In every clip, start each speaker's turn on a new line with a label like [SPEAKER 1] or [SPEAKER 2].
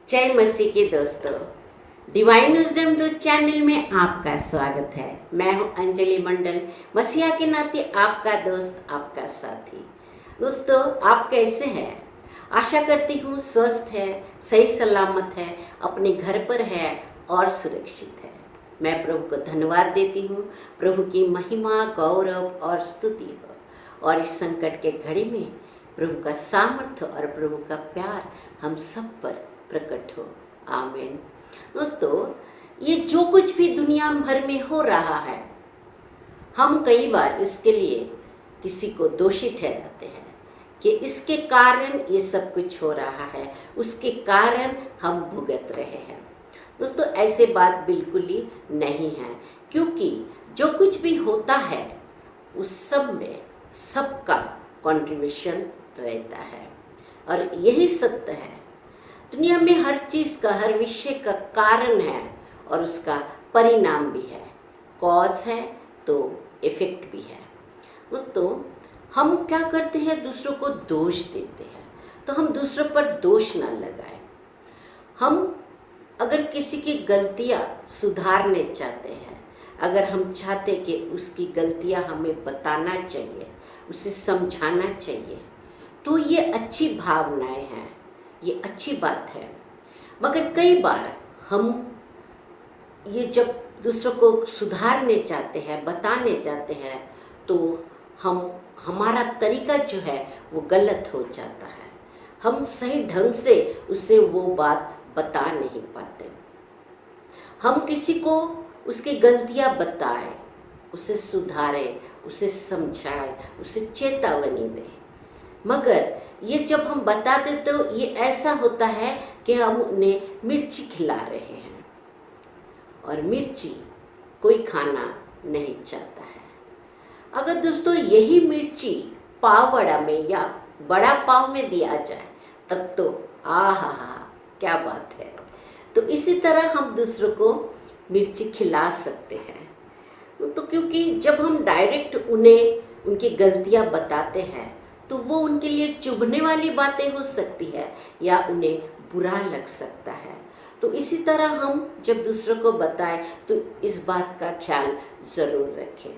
[SPEAKER 1] जय मसीह के दोस्तों, डिवाइन विजडम डू चैनल में आपका स्वागत है। मैं हूं अंजलि मंडल, मसीहा के नाते आपका दोस्त, आपका साथी। दोस्तों, आप कैसे हैं? आशा करती हूं स्वस्थ है, सही सलामत है, अपने घर पर है और सुरक्षित है। मैं प्रभु को धन्यवाद देती हूं। प्रभु की महिमा, गौरव और स्तुति हो। और इस संकट के घड़ी में प्रभु का सामर्थ्य और प्रभु का प्यार हम सब पर प्रकट हो। आमीन। दोस्तों, ये जो कुछ भी दुनिया भर में हो रहा है, हम कई बार इसके लिए किसी को दोषी ठहराते हैं कि इसके कारण ये सब कुछ हो रहा है, उसके कारण हम भुगत रहे हैं। दोस्तों, ऐसे बात बिल्कुल ही नहीं है, क्योंकि जो कुछ भी होता है उस सब में सबका कंट्रीब्यूशन रहता है। और यही सत्य है, दुनिया में हर चीज़ का, हर विषय का कारण है और उसका परिणाम भी है। कॉज है तो इफेक्ट भी है। दोस्तों, हम क्या करते हैं, दूसरों को दोष देते हैं। तो हम दूसरों पर दोष ना लगाएं। हम अगर किसी की गलतियां सुधारने चाहते हैं, अगर हम चाहते कि उसकी गलतियां हमें बताना चाहिए, उसे समझाना चाहिए, तो ये अच्छी भावनाएं हैं, ये अच्छी बात है। मगर कई बार हम ये जब दूसरों को सुधारने चाहते हैं, बताने चाहते हैं, तो हमारा तरीका जो है वो गलत हो जाता है। हम सही ढंग से उसे वो बात बता नहीं पाते। हम किसी को उसकी गलतियां बताएं, उसे सुधारें, उसे समझाएं, उसे चेतावनी दें। मगर ये जब हम बताते तो ये ऐसा होता है कि हम उन्हें मिर्ची खिला रहे हैं, और मिर्ची कोई खाना नहीं चाहता है। अगर दोस्तों यही मिर्ची पाव वड़ा में या बड़ा पाव में दिया जाए, तब तो आहा क्या बात है। तो इसी तरह हम दूसरों को मिर्ची खिला सकते हैं। तो क्योंकि जब हम डायरेक्ट उन्हें उनकी गलतियां बताते हैं तो वो उनके लिए चुभने वाली बातें हो सकती है या उन्हें बुरा लग सकता है। तो इसी तरह हम जब दूसरों को बताएं तो इस बात का ख्याल ज़रूर रखें।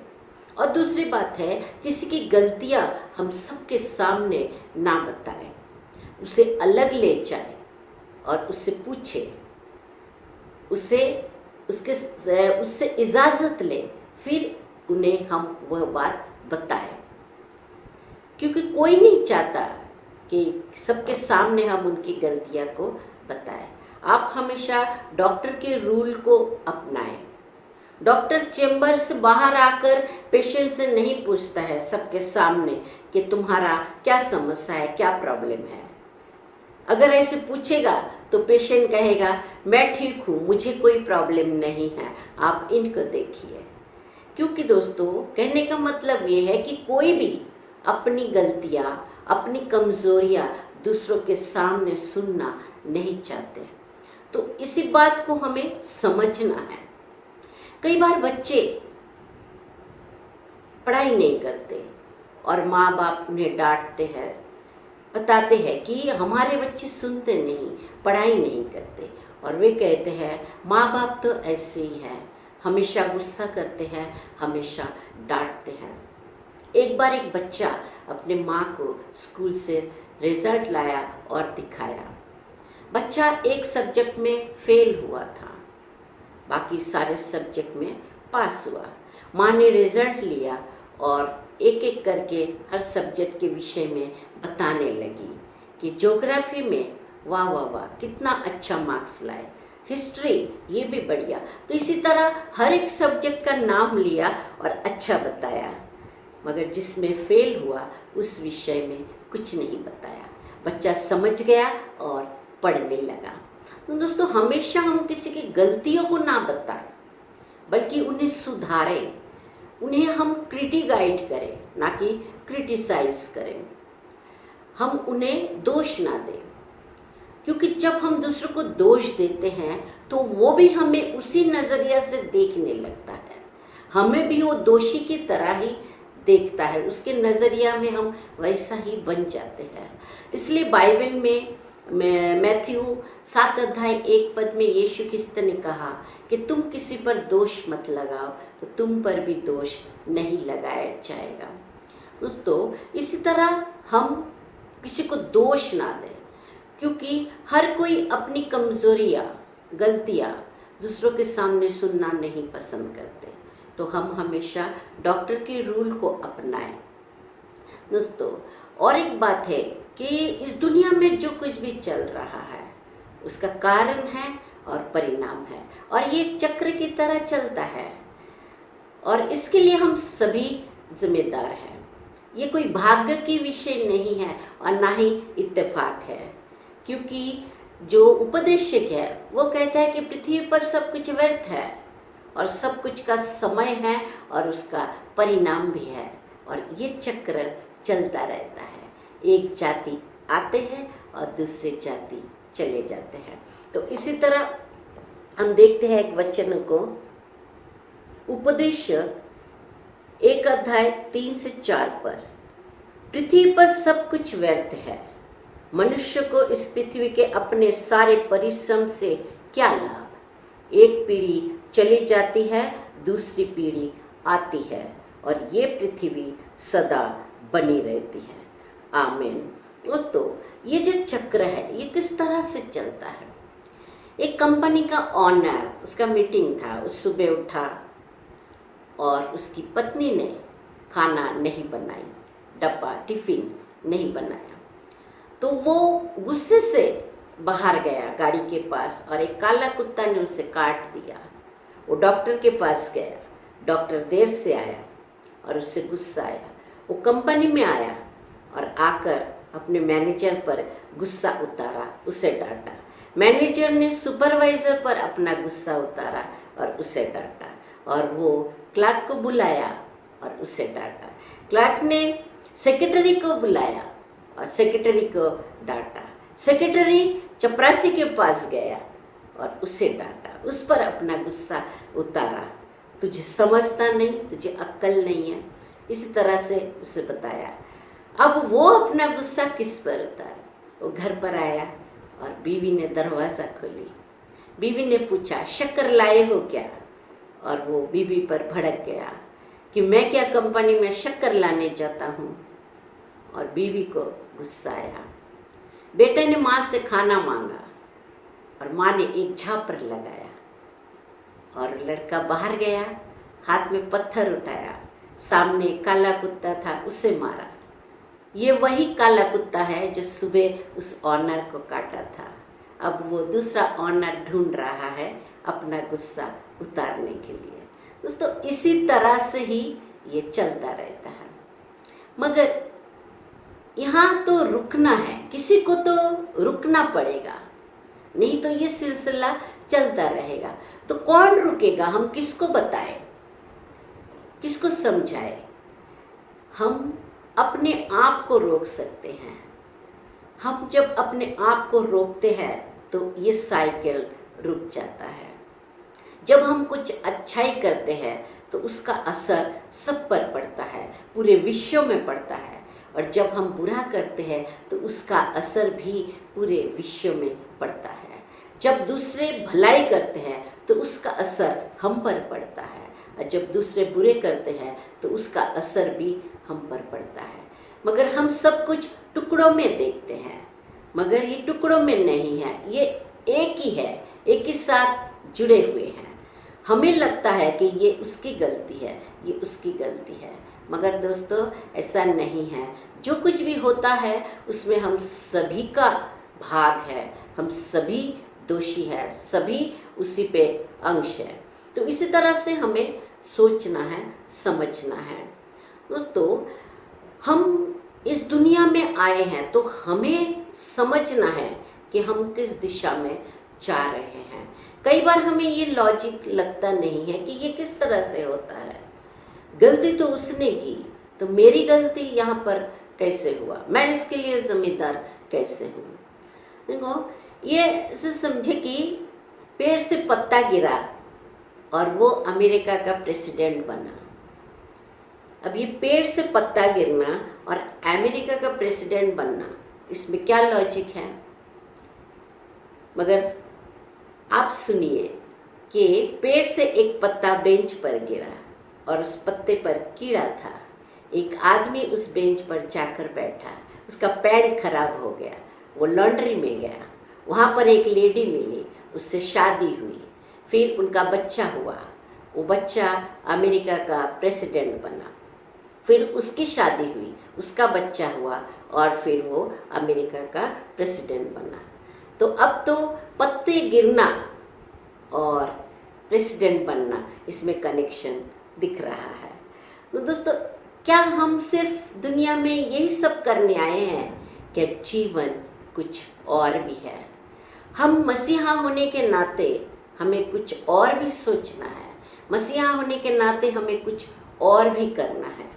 [SPEAKER 1] और दूसरी बात है, किसी की गलतियां हम सबके सामने ना बताएं, उसे अलग ले जाएं और उससे पूछें, उससे इजाज़त लें, फिर उन्हें हम वह बात बताएं। क्योंकि कोई नहीं चाहता कि सबके सामने हम उनकी गलतियां को बताएं। आप हमेशा डॉक्टर के रूल को अपनाएं। डॉक्टर चेंबर से बाहर आकर पेशेंट से नहीं पूछता है सबके सामने कि तुम्हारा क्या समस्या है, क्या प्रॉब्लम है। अगर ऐसे पूछेगा तो पेशेंट कहेगा मैं ठीक हूँ, मुझे कोई प्रॉब्लम नहीं है, आप इनको देखिए। क्योंकि दोस्तों, कहने का मतलब ये है कि कोई भी अपनी गलतियां, अपनी कमजोरियां दूसरों के सामने सुनना नहीं चाहते। तो इसी बात को हमें समझना है। कई बार बच्चे पढ़ाई नहीं करते और माँ बाप उन्हें डांटते हैं, बताते हैं कि हमारे बच्चे सुनते नहीं, पढ़ाई नहीं करते। और वे कहते हैं माँ बाप तो ऐसे ही हैं, हमेशा गुस्सा करते हैं, हमेशा डांटते हैं। एक बार एक बच्चा अपने माँ को स्कूल से रिजल्ट लाया और दिखाया। बच्चा एक सब्जेक्ट में फेल हुआ था, बाकी सारे सब्जेक्ट में पास हुआ। माँ ने रिजल्ट लिया और एक एक करके हर सब्जेक्ट के विषय में बताने लगी कि ज्योग्राफी में वाह वाह वाह कितना अच्छा मार्क्स लाए, हिस्ट्री ये भी बढ़िया। तो इसी तरह हर एक सब्जेक्ट का नाम लिया और अच्छा बताया। मगर जिसमें फेल हुआ उस विषय में कुछ नहीं बताया। बच्चा समझ गया और पढ़ने लगा। तो दोस्तों, हमेशा हम किसी की गलतियों को ना बताएं, बल्कि उन्हें सुधारें, उन्हें हम क्रिटिगाइड करें, ना कि क्रिटिसाइज करें। हम उन्हें दोष ना दें, क्योंकि जब हम दूसरों को दोष देते हैं तो वो भी हमें उसी नज़रिया से देखने लगता है। हमें भी वो दोषी की तरह ही देखता है, उसके नज़रिया में हम वैसा ही बन जाते हैं। इसलिए बाइबल में मैथ्यू 7:1 में यीशु क्रिस्त ने कहा कि तुम किसी पर दोष मत लगाओ तो तुम पर भी दोष नहीं लगाया जाएगा। दोस्तों, इसी तरह हम किसी को दोष ना दें, क्योंकि हर कोई अपनी कमजोरियाँ, गलतियाँ दूसरों के सामने सुनना नहीं पसंद करते। तो हम हमेशा डॉक्टर के रूल को अपनाएं। दोस्तों, और एक बात है कि इस दुनिया में जो कुछ भी चल रहा है उसका कारण है और परिणाम है, और ये एक चक्र की तरह चलता है और इसके लिए हम सभी जिम्मेदार हैं। ये कोई भाग्य की विषय नहीं है और ना ही इत्तेफाक है, क्योंकि जो उपदेशक है वो कहता है कि पृथ्वी पर सब कुछ व्यर्थ है और सब कुछ का समय है और उसका परिणाम भी है, और ये चक्र चलता रहता है। एक जाति आते हैं और दूसरे जाति चले जाते हैं। तो इसी तरह हम देखते हैं एक वचन को, उपदेश 1:3-4 पर, पृथ्वी पर सब कुछ व्यर्थ है, मनुष्य को इस पृथ्वी के अपने सारे परिश्रम से क्या लाभ। एक पीढ़ी चली जाती है, दूसरी पीढ़ी आती है और ये पृथ्वी सदा बनी रहती है। आमीन। दोस्तों, ये जो चक्र है ये किस तरह से चलता है। एक कंपनी का ऑनर, उसका मीटिंग था, उस सुबह उठा और उसकी पत्नी ने खाना नहीं बनाई, डब्बा टिफिन नहीं बनाया, तो वो गुस्से से बाहर गया गाड़ी के पास और एक काला कुत्ता ने उसे काट दिया। वो डॉक्टर के पास गया, डॉक्टर देर से आया और उससे गुस्सा आया। वो कंपनी में आया और आकर अपने मैनेजर पर गुस्सा उतारा, उसे डांटा। मैनेजर ने सुपरवाइज़र पर अपना गुस्सा उतारा और उसे डांटा, और वो क्लर्क को बुलाया और उसे डांटा। क्लर्क ने सेक्रेटरी को बुलाया और सेक्रेटरी को डांटा। सेक्रेटरी चपरासी के पास गया और उसे डांटा, उस पर अपना गुस्सा उतारा। तुझे समझता नहीं, तुझे अक्ल नहीं है, इसी तरह से उसे बताया। अब वो अपना गुस्सा किस पर उतारा। वो घर पर आया और बीवी ने दरवाज़ा खोली। बीवी ने पूछा, शक्कर लाए हो क्या? और वो बीवी पर भड़क गया कि मैं क्या कंपनी में शक्कर लाने जाता हूँ। और बीवी को गुस्सा आया। बेटे ने माँ से खाना मांगा और माँ ने एक झापड़ लगाया और लड़का बाहर गया, हाथ में पत्थर उठाया, सामने काला कुत्ता था, उसे मारा। ये वही काला कुत्ता है जो सुबह उस ऑनर को काटा था। अब वो दूसरा ऑनर ढूंढ रहा है अपना गुस्सा उतारने के लिए। दोस्तों, इसी तरह से ही ये चलता रहता है, मगर यहाँ तो रुकना है, किसी को तो रुकना पड़ेगा, नहीं तो ये सिलसिला चलता रहेगा। तो कौन रुकेगा? हम किसको बताएं, किसको समझाएं? हम अपने आप को रोक सकते हैं। हम जब अपने आप को रोकते हैं तो ये साइकिल रुक जाता है। जब हम कुछ अच्छाई करते हैं तो उसका असर सब पर पड़ता है, पूरे विश्व में पड़ता है, और जब हम बुरा करते हैं तो उसका असर भी पूरे विश्व में पड़ता है। जब दूसरे भलाई करते हैं तो उसका असर हम पर पड़ता है, और जब दूसरे बुरे करते हैं तो उसका असर भी हम पर पड़ता है। मगर हम सब कुछ टुकड़ों में देखते हैं, मगर ये टुकड़ों में नहीं है, ये एक ही है, एक ही साथ जुड़े हुए हैं। हमें लगता है कि ये उसकी गलती है, ये उसकी गलती है, मगर दोस्तों ऐसा नहीं है। जो कुछ भी होता है उसमें हम सभी का भाग है, हम सभी दोषी हैं, सभी उसी पे अंश है। तो इसी तरह से हमें सोचना है, समझना है। दोस्तों, हम इस दुनिया में आए हैं तो हमें समझना है कि हम किस दिशा में जा रहे हैं। कई बार हमें ये लॉजिक लगता नहीं है कि ये किस तरह से होता है। गलती तो उसने की, तो मेरी गलती यहाँ पर कैसे हुआ, मैं इसके लिए जिम्मेदार कैसे हूँ। देखो, ये ऐसे समझे कि पेड़ से पत्ता गिरा और वो अमेरिका का प्रेसिडेंट बना। अब ये पेड़ से पत्ता गिरना और अमेरिका का प्रेसिडेंट बनना, इसमें क्या लॉजिक है? मगर आप सुनिए कि पेड़ से एक पत्ता बेंच पर गिरा और उस पत्ते पर कीड़ा था। एक आदमी उस बेंच पर जाकर बैठा, उसका पैंट खराब हो गया, वो लॉन्ड्री में गया, वहाँ पर एक लेडी मिली, उससे शादी हुई, फिर उनका बच्चा हुआ, वो बच्चा अमेरिका का प्रेसिडेंट बना, फिर उसकी शादी हुई, उसका बच्चा हुआ और फिर वो अमेरिका का प्रेसिडेंट बना। तो अब तो पत्ते गिरना और प्रेसिडेंट बनना, इसमें कनेक्शन दिख रहा है। तो दोस्तों, क्या हम सिर्फ दुनिया में यही सब करने आए हैं? क्या जीवन कुछ और भी है? हम मसीहा होने के नाते हमें कुछ और भी सोचना है, मसीहा होने के नाते हमें कुछ और भी करना है।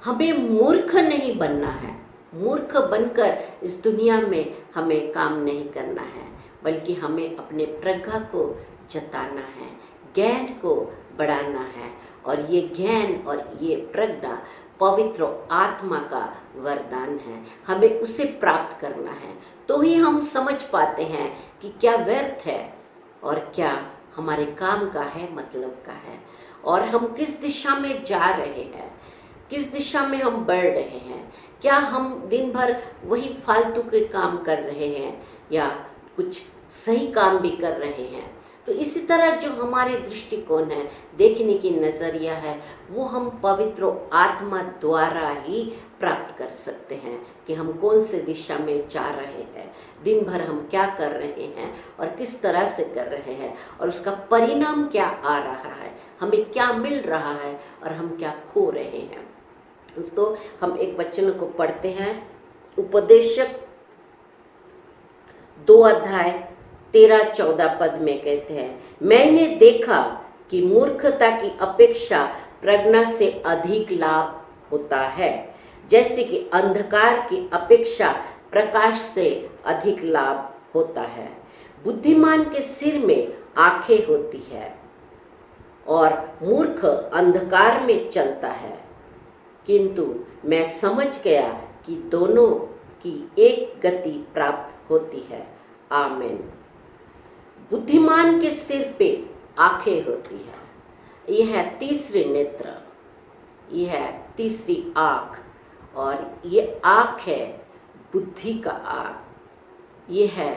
[SPEAKER 1] हमें मूर्ख नहीं बनना है, मूर्ख बनकर इस दुनिया में हमें काम नहीं करना है, बल्कि हमें अपने प्रज्ञा को जताना है, ज्ञान को बढ़ाना है। और ये ज्ञान और ये प्रज्ञा पवित्र आत्मा का वरदान है, हमें उसे प्राप्त करना है। तो ही हम समझ पाते हैं कि क्या व्यर्थ है और क्या हमारे काम का है, मतलब का है, और हम किस दिशा में जा रहे हैं, किस दिशा में हम बढ़ रहे हैं। क्या हम दिन भर वही फालतू के काम कर रहे हैं या कुछ सही काम भी कर रहे हैं? तो इसी तरह जो हमारे दृष्टिकोण है, देखने की नज़रिया है, वो हम पवित्र आत्मा द्वारा ही प्राप्त कर सकते हैं कि हम कौन से दिशा में जा रहे हैं, दिन भर हम क्या कर रहे हैं और किस तरह से कर रहे हैं, और उसका परिणाम क्या आ रहा है, हमें क्या मिल रहा है और हम क्या खो रहे हैं। दोस्तों, हम एक वचन को पढ़ते हैं, उपदेशक 2 अध्याय 13-14 पद में कहते हैं, मैंने देखा कि मूर्खता की अपेक्षा प्रज्ञा से अधिक लाभ होता है, जैसे कि अंधकार की अपेक्षा प्रकाश से अधिक लाभ होता है। बुद्धिमान के सिर में आंखें होती है और मूर्ख अंधकार में चलता है, किंतु मैं समझ गया कि दोनों की एक गति प्राप्त होती है। आमीन। बुद्धिमान के सिर पे आंखें होती है, यह है तीसरे नेत्र, यह है तीसरी आँख, और ये आँख है बुद्धि का आँख, ये है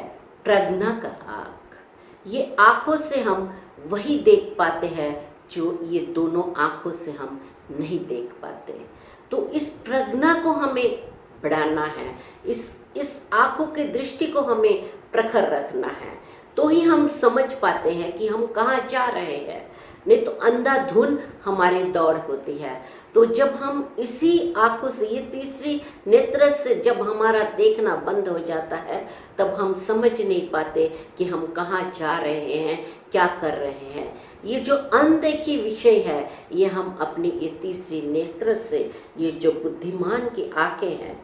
[SPEAKER 1] प्रज्ञा का आँख। ये आँखों से हम वही देख पाते हैं जो ये दोनों आँखों से हम नहीं देख पाते। तो इस प्रज्ञा को हमें बढ़ाना है, इस आँखों के दृष्टि को हमें प्रखर रखना है, तो ही हम समझ पाते हैं कि हम कहाँ जा रहे हैं। नहीं तो अंधाधुन हमारी दौड़ होती है। तो जब हम इसी आँखों से, ये तीसरी नेत्र से जब हमारा देखना बंद हो जाता है, तब हम समझ नहीं पाते कि हम कहाँ जा रहे हैं, क्या कर रहे हैं। ये जो अनदेखी विषय है, ये हम अपनी ये तीसरी नेत्र से, ये जो बुद्धिमान की आँखें हैं,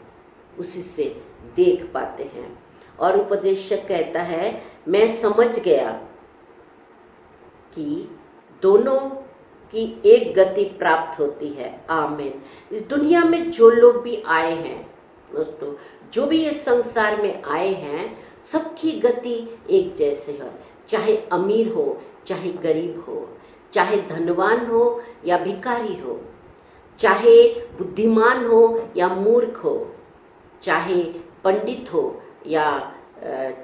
[SPEAKER 1] उसी से देख पाते हैं। और उपदेशक कहता है, मैं समझ गया कि दोनों की एक गति प्राप्त होती है। आमीन। इस दुनिया में जो लोग भी आए हैं दोस्तों, जो भी इस संसार में आए हैं, सबकी गति एक जैसे है, चाहे अमीर हो चाहे गरीब हो, चाहे धनवान हो या भिखारी हो, चाहे बुद्धिमान हो या मूर्ख हो, चाहे पंडित हो या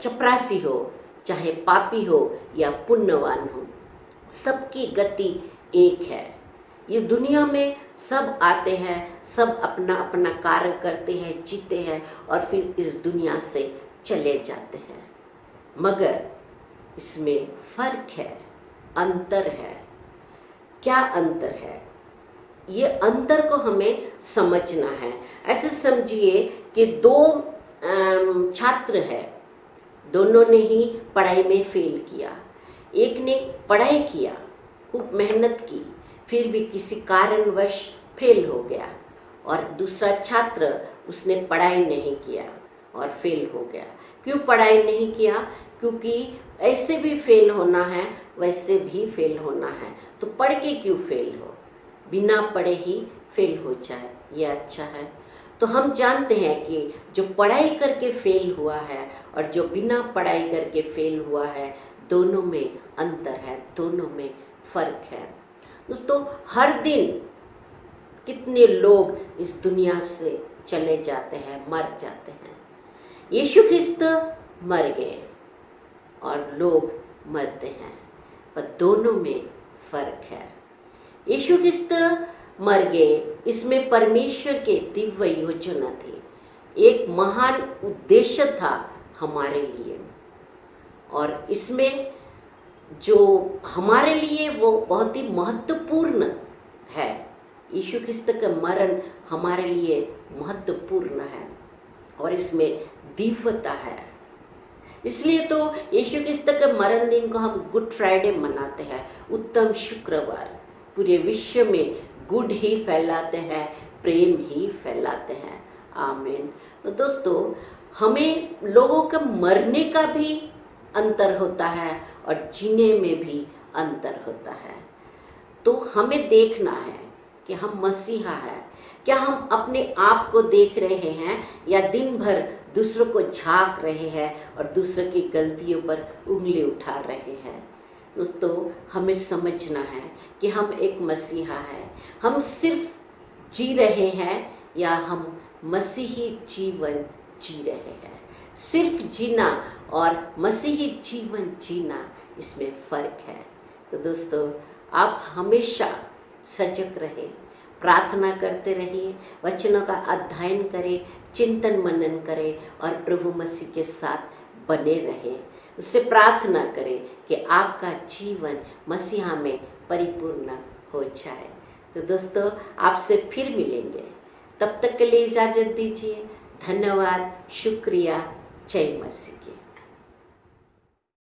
[SPEAKER 1] चपरासी हो, चाहे पापी हो या पुण्यवान हो, सबकी गति एक है। ये दुनिया में सब आते हैं, सब अपना अपना कार्य करते हैं, जीते हैं और फिर इस दुनिया से चले जाते हैं। मगर इसमें फर्क है, अंतर है। क्या अंतर है? ये अंतर को हमें समझना है। ऐसे समझिए कि दो छात्र हैं, दोनों ने ही पढ़ाई में फेल किया। एक ने पढ़ाई किया, खूब मेहनत की, फिर भी किसी कारणवश फेल हो गया, और दूसरा छात्र, उसने पढ़ाई नहीं किया और फेल हो गया। क्यों पढ़ाई नहीं किया? क्योंकि ऐसे भी फेल होना है, वैसे भी फेल होना है, तो पढ़ के क्यों फेल हो? बिना पढ़े ही फेल हो जाए, ये अच्छा है। तो हम जानते हैं कि जो पढ़ाई करके फेल हुआ है और जो बिना पढ़ाई करके फेल हुआ है, दोनों में अंतर है, दोनों में फ़र्क है। दोस्तों, हर दिन कितने लोग इस दुनिया से चले जाते हैं, मर जाते हैं। यीशु ख्रिस्त मर गए और लोग मरते हैं, पर दोनों में फ़र्क है। यीशु ख्रिस्त मर गए, इसमें परमेश्वर के दिव्य योजना थी, एक महान उद्देश्य था हमारे लिए, और इसमें जो हमारे लिए वो बहुत ही महत्वपूर्ण है। यीशु ख्रिस्त का मरण हमारे लिए महत्वपूर्ण है और इसमें दिव्यता है। इसलिए तो यीशु ख्रिस्त के मरण दिन को हम गुड फ्राइडे मनाते हैं, उत्तम शुक्रवार। पूरे विश्व में गुड ही फैलाते हैं, प्रेम ही फैलाते हैं। आमीन। तो दोस्तों, हमें लोगों के मरने का भी अंतर होता है और जीने में भी अंतर होता है। तो हमें देखना है कि हम मसीहा हैं। क्या हम अपने आप को देख रहे हैं या दिन भर दूसरों को झांक रहे हैं और दूसरों की गलतियों पर उंगली उठा रहे हैं? दोस्तों, हमें समझना है कि हम एक मसीहा हैं। हम सिर्फ जी रहे हैं या हम मसीही जीवन जी रहे हैं। सिर्फ जीना और मसीही जीवन जीना, इसमें फ़र्क है। तो दोस्तों, आप हमेशा सजग रहे, प्रार्थना करते रहिए, वचनों का अध्ययन करें, चिंतन मनन करें और प्रभु मसीह के साथ बने रहें। उससे प्रार्थना करें कि आपका जीवन मसीहा में परिपूर्ण हो जाए। तो दोस्तों, आपसे फिर मिलेंगे, तब तक के लिए इजाज़त दीजिए। धन्यवाद, शुक्रिया, जय मसीह की।